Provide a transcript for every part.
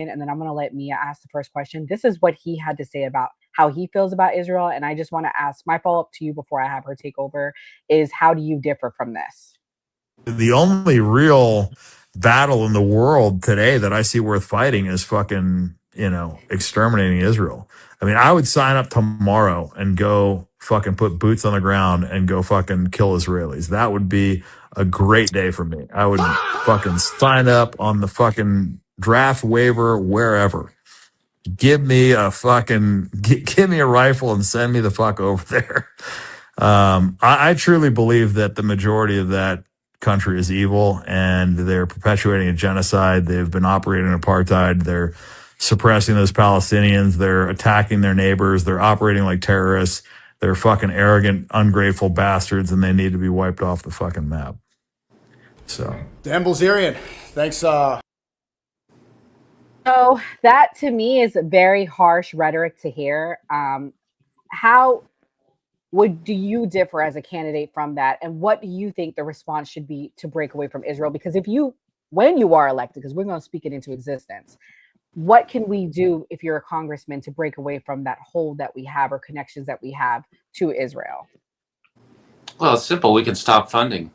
and then I'm going to let Mia ask the first question. This is what he had to say about how he feels about Israel. And I just want to ask my follow up to you before I have her take over is how do you differ from this? The only real battle in the world today that I see worth fighting is fucking, exterminating Israel. I mean, I would sign up tomorrow and go fucking put boots on the ground and go fucking kill Israelis. That would be a great day for me. I would fucking sign up on the fucking draft waiver wherever. Give me a fucking, give me a rifle and send me the fuck over there. I truly believe that the majority of that country is evil and they're perpetuating a genocide. They've been operating apartheid. They're suppressing those Palestinians. They're attacking their neighbors. They're operating like terrorists. They're fucking arrogant, ungrateful bastards, and they need to be wiped off the fucking map. So, Dan Bilzerian, thanks. So that to me is very harsh rhetoric to hear. How do you differ as a candidate from that? And what do you think the response should be to break away from Israel? Because when you are elected, because we're going to speak it into existence, what can we do if you're a congressman to break away from that hold that we have or connections that we have to Israel? Well, it's simple. We can stop funding.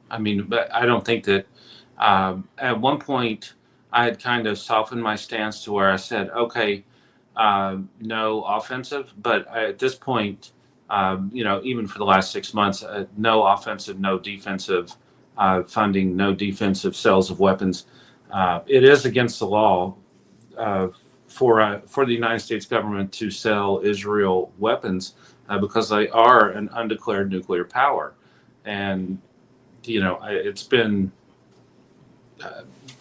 I mean, but I don't think that at one point I had kind of softened my stance to where I said, okay, no offensive. But at this point, even for the last 6 months, no offensive, no defensive funding, no defensive sales of weapons. It is against the law for the United States government to sell Israel weapons because they are an undeclared nuclear power. And, it's been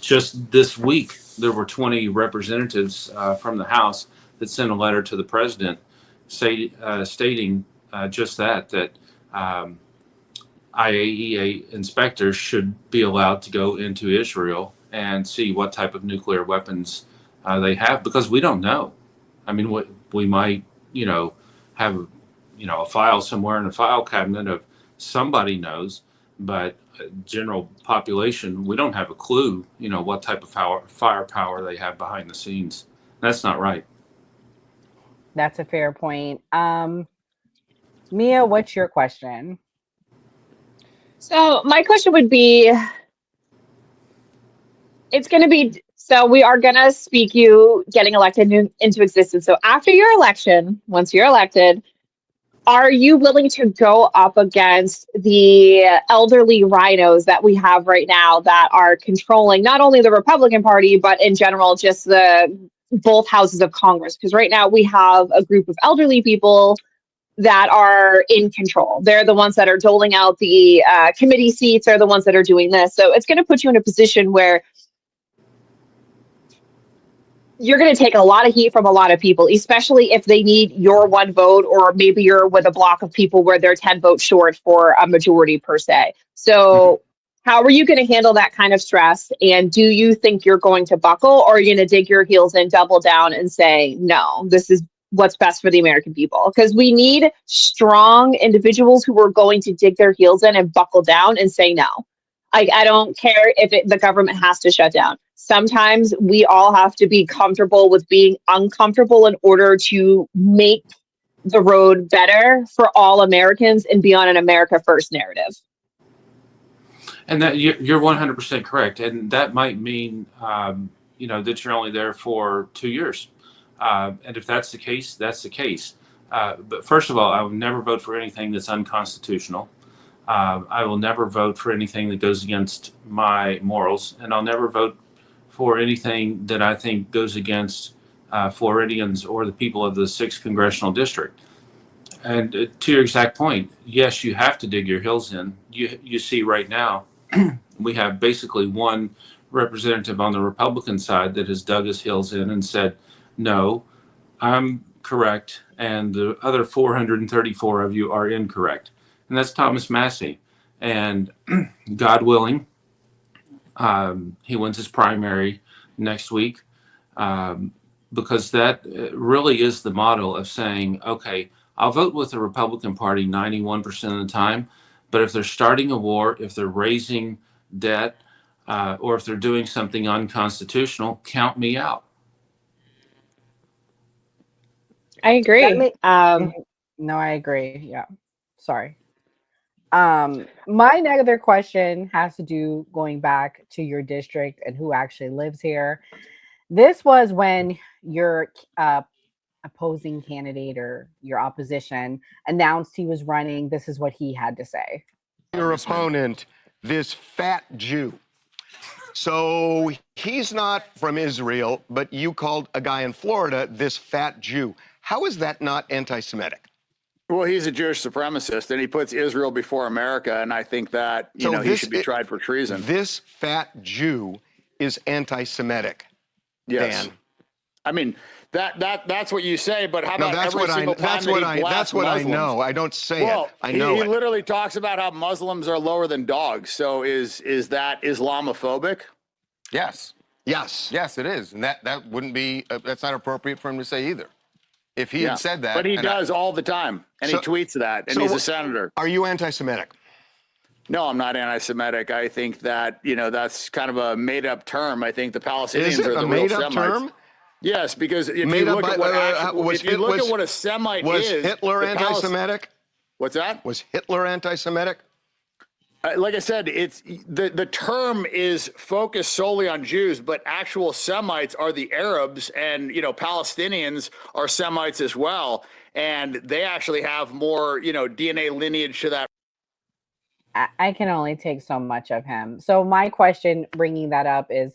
just this week, there were 20 representatives from the House that sent a letter to the president stating just that IAEA inspectors should be allowed to go into Israel and see what type of nuclear weapons they have, because we don't know. I mean, we might, have, a file somewhere in a file cabinet of somebody knows, but general population, we don't have a clue, what type of firepower they have behind the scenes. That's not right. That's a fair point. Mia, what's your question? So my question would be, so we are going to speak you getting elected into existence. So after your election, once you're elected, are you willing to go up against the elderly rhinos that we have right now that are controlling not only the Republican Party, but in general, just both houses of Congress? Because right now we have a group of elderly people that are in control. They're the ones that are doling out the committee seats. They're the ones that are doing this. So it's going to put you in a position where you're going to take a lot of heat from a lot of people, especially if they need your one vote, or maybe you're with a block of people where they're 10 votes short for a majority per se. So how are you going to handle that kind of stress? And do you think you're going to buckle, or are you going to dig your heels in, double down and say, no, this is what's best for the American people? Because we need strong individuals who are going to dig their heels in and buckle down and say no. I don't care if the government has to shut down. Sometimes we all have to be comfortable with being uncomfortable in order to make the road better for all Americans and be on an America First narrative. And that you're 100% correct. And that might mean, that you're only there for 2 years. And if that's the case, that's the case. But first of all, I would never vote for anything that's unconstitutional. I will never vote for anything that goes against my morals, and I'll never vote for anything that I think goes against Floridians or the people of the 6th Congressional District. And to your exact point, yes, you have to dig your heels in. You see right now, we have basically one representative on the Republican side that has dug his heels in and said, no, I'm correct, and the other 434 of you are incorrect. And that's Thomas Massey. And God willing, he wins his primary next week, because that really is the model of saying, okay, I'll vote with the Republican Party 91% of the time, but if they're starting a war, if they're raising debt, or if they're doing something unconstitutional, count me out. I agree. No, I agree. Yeah. Sorry. My other question has to do going back to your district and who actually lives here. This was when your opposing candidate or your opposition announced he was running. This is what he had to say. Your opponent, this fat Jew. So he's not from Israel, but you called a guy in Florida this fat Jew. How is that not anti-Semitic? Well, he's a Jewish supremacist, and he puts Israel before America, and I think that he should be tried for treason. This fat Jew is anti-Semitic. Yes. Dan. I mean that's what you say, but how about that's every single time that's what I know. I don't say it. I know he it. literally talks about how Muslims are lower than dogs. So is that Islamophobic? Yes. Yes. Yes, it is. And that wouldn't be, that's not appropriate for him to say either. If he had said that. But he does all the time. And he tweets that. And he's a senator. Are you anti-Semitic? No, I'm not anti-Semitic. I think that, that's kind of a made-up term. I think the Palestinians are the real Semites. Term? Yes, because if you look at what a Semite was is. Was Hitler anti-Semitic? What's that? Was Hitler anti-Semitic? Like I said, it's the term is focused solely on Jews, but actual Semites are the Arabs, and Palestinians are Semites as well, and they actually have more DNA lineage to that. I can only take so much of him. So my question, bringing that up, is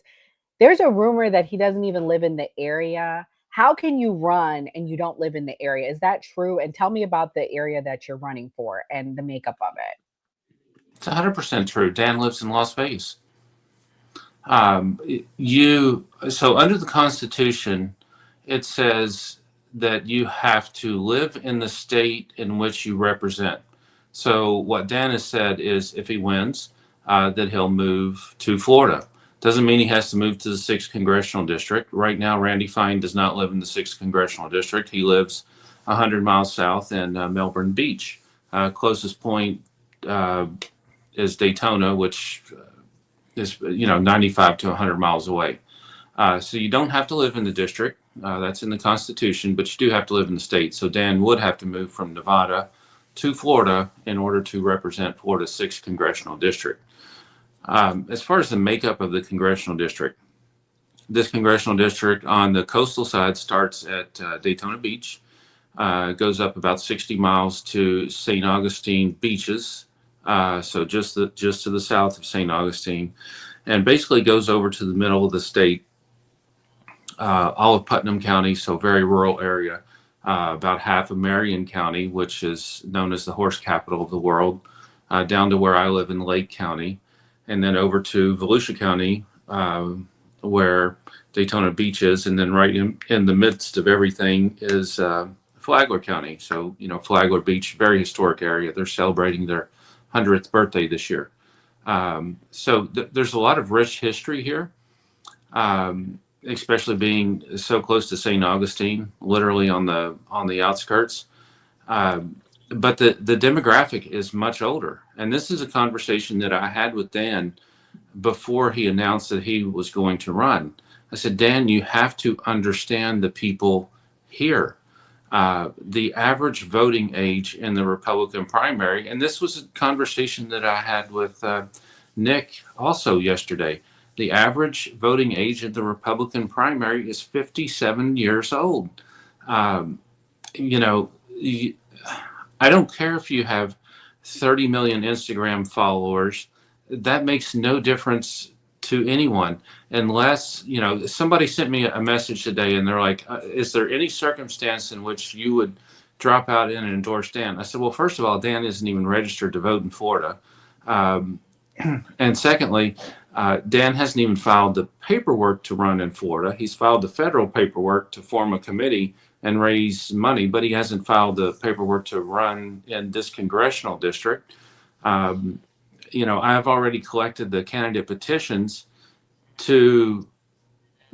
there's a rumor that he doesn't even live in the area. How can you run and you don't live in the area? Is that true? And tell me about the area that you're running for and the makeup of it. It's 100% true. Dan lives in Las Vegas. So under the Constitution, it says that you have to live in the state in which you represent. So what Dan has said is if he wins, that he'll move to Florida. Doesn't mean he has to move to the 6th Congressional District. Right now, Randy Fine does not live in the 6th Congressional District. He lives 100 miles south in Melbourne Beach. Closest point is Daytona, which is 95 to 100 miles away. So you don't have to live in the district. That's in the Constitution, but you do have to live in the state. So Dan would have to move from Nevada to Florida in order to represent Florida's 6th Congressional District. As far as the makeup of the congressional district, this congressional district on the coastal side starts at Daytona Beach, goes up about 60 miles to St. Augustine beaches, so just to the south of St. Augustine, and basically goes over to the middle of the state, all of Putnam County, so very rural area, about half of Marion County, which is known as the horse capital of the world, down to where I live in Lake County, and then over to Volusia County, where Daytona Beach is, and then right in the midst of everything is Flagler County. So, Flagler Beach, very historic area. They're celebrating their 100th birthday this year. So there's a lot of rich history here, especially being so close to St. Augustine, literally on the outskirts. But the demographic is much older. And this is a conversation that I had with Dan before he announced that he was going to run. I said, Dan, you have to understand the people here. The average voting age in the Republican primary, and this was a conversation that I had with Nick also yesterday. The average voting age in the Republican primary is 57 years old. I don't care if you have 30 million Instagram followers. That makes no difference to anyone unless, somebody sent me a message today and they're like, is there any circumstance in which you would drop out and endorse Dan? I said, well, first of all, Dan isn't even registered to vote in Florida. And secondly, Dan hasn't even filed the paperwork to run in Florida. He's filed the federal paperwork to form a committee and raise money, but he hasn't filed the paperwork to run in this congressional district. I've already collected the candidate petitions to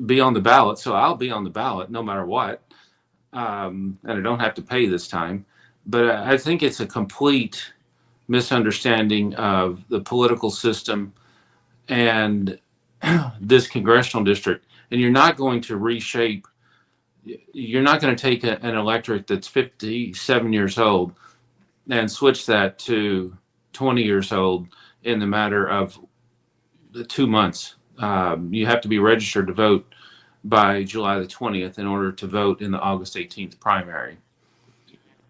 be on the ballot, so I'll be on the ballot no matter what, and I don't have to pay this time. But I think it's a complete misunderstanding of the political system and this congressional district, and you're not going to reshape. You're not going to take an electorate that's 57 years old and switch that to 20 years old in the matter of 2 months. You have to be registered to vote by July the 20th in order to vote in the August 18th primary.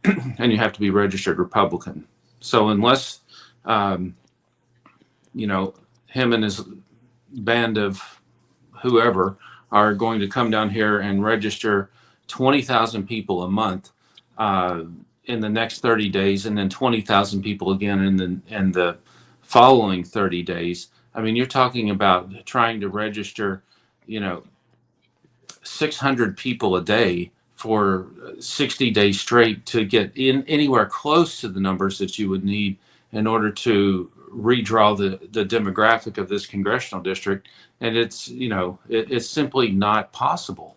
And you have to be registered Republican. So unless, you know, him and his band of whoever are going to come down here and register 20,000 people a month in the next 30 days, and then 20,000 people again in the following 30 days. I mean, you're talking about trying to register, you know, 600 people a day for 60 days straight to get in anywhere close to the numbers that you would need in order to redraw the demographic of this congressional district. And it's, you know, it's simply not possible.